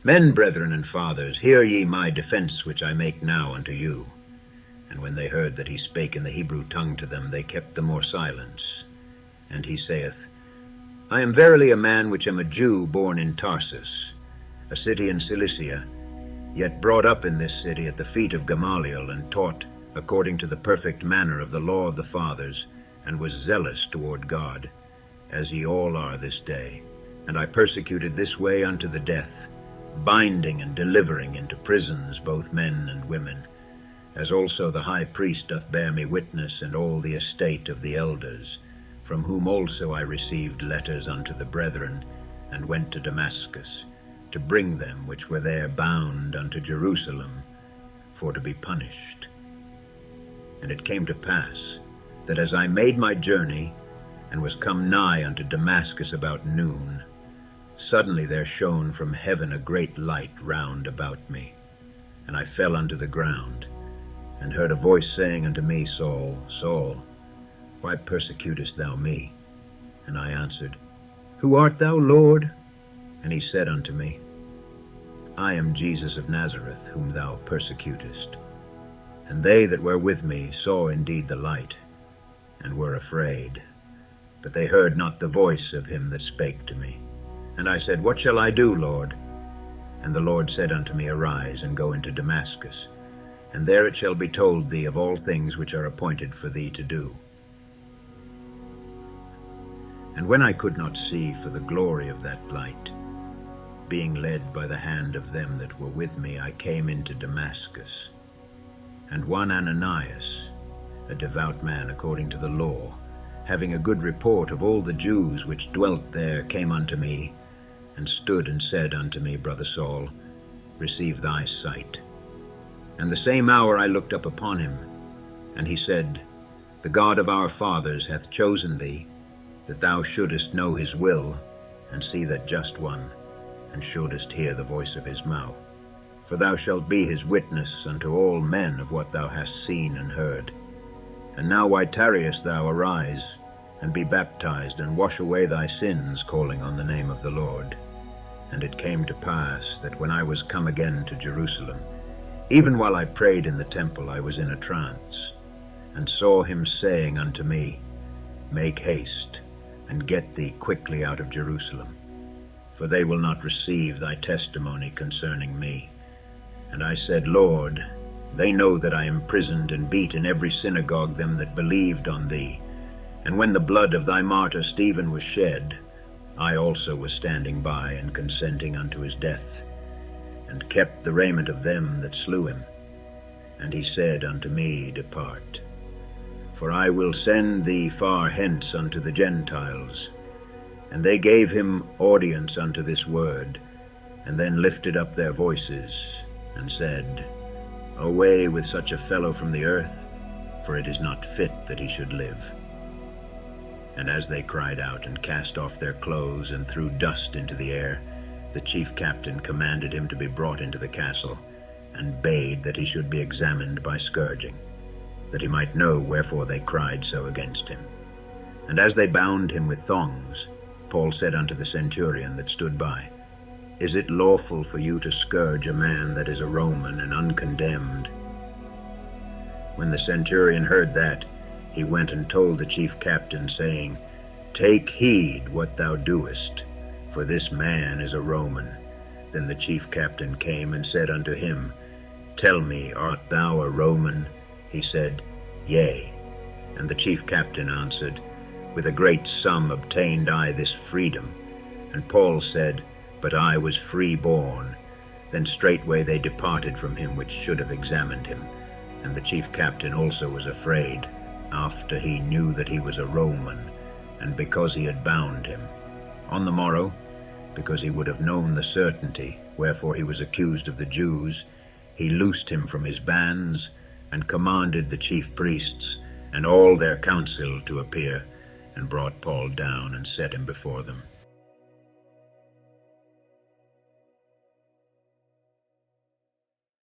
Men, brethren, and fathers, hear ye my defense which I make now unto you. And when they heard that he spake in the Hebrew tongue to them, they kept the more silence. And he saith, I am verily a man which am a Jew born in Tarsus, a city in Cilicia, yet brought up in this city at the feet of Gamaliel, and taught according to the perfect manner of the law of the fathers, and was zealous toward God, as ye all are this day. And I persecuted this way unto the death, binding and delivering into prisons both men and women, as also the high priest doth bear me witness, and all the estate of the elders, from whom also I received letters unto the brethren, and went to Damascus, to bring them which were there bound unto Jerusalem, for to be punished. And it came to pass, that as I made my journey, and was come nigh unto Damascus about noon, suddenly there shone from heaven a great light round about me. And I fell unto the ground, and heard a voice saying unto me, Saul, Saul, why persecutest thou me? And I answered, Who art thou, Lord? And he said unto me, I am Jesus of Nazareth, whom thou persecutest. And they that were with me saw indeed the light, and were afraid. But they heard not the voice of him that spake to me. And I said, What shall I do, Lord? And the Lord said unto me, Arise, and go into Damascus, and there it shall be told thee of all things which are appointed for thee to do. And when I could not see for the glory of that light, being led by the hand of them that were with me, I came into Damascus. And one Ananias, a devout man according to the law, having a good report of all the Jews which dwelt there, came unto me, and stood and said unto me, Brother Saul, receive thy sight. And the same hour I looked up upon him, and he said, The God of our fathers hath chosen thee, that thou shouldest know his will, and see that just one, and shouldest hear the voice of his mouth. For thou shalt be his witness unto all men of what thou hast seen and heard. And now why tarriest thou? Arise, and be baptized, and wash away thy sins, calling on the name of the Lord. And it came to pass that when I was come again to Jerusalem, even while I prayed in the temple, I was in a trance, and saw him saying unto me, Make haste, and get thee quickly out of Jerusalem, for they will not receive thy testimony concerning me. And I said, Lord, they know that I imprisoned and beat in every synagogue them that believed on thee. And when the blood of thy martyr Stephen was shed, I also was standing by and consenting unto his death, and kept the raiment of them that slew him. And he said unto me, Depart, for I will send thee far hence unto the Gentiles. And they gave him audience unto this word, and then lifted up their voices, and said, Away with such a fellow from the earth, for it is not fit that he should live. And as they cried out, and cast off their clothes, and threw dust into the air, the chief captain commanded him to be brought into the castle, and bade that he should be examined by scourging, that he might know wherefore they cried so against him. And as they bound him with thongs, Paul said unto the centurion that stood by, Is it lawful for you to scourge a man that is a Roman and uncondemned? When the centurion heard that, he went and told the chief captain, saying, Take heed what thou doest, for this man is a Roman. Then the chief captain came and said unto him, Tell me, art thou a Roman? He said, Yea. And the chief captain answered, With a great sum obtained I this freedom. And Paul said, But I was free born. Then straightway they departed from him which should have examined him. And the chief captain also was afraid, after he knew that he was a Roman, and because he had bound him. On the morrow, because he would have known the certainty, wherefore he was accused of the Jews, he loosed him from his bands, and commanded the chief priests and all their council to appear, and brought Paul down and set him before them.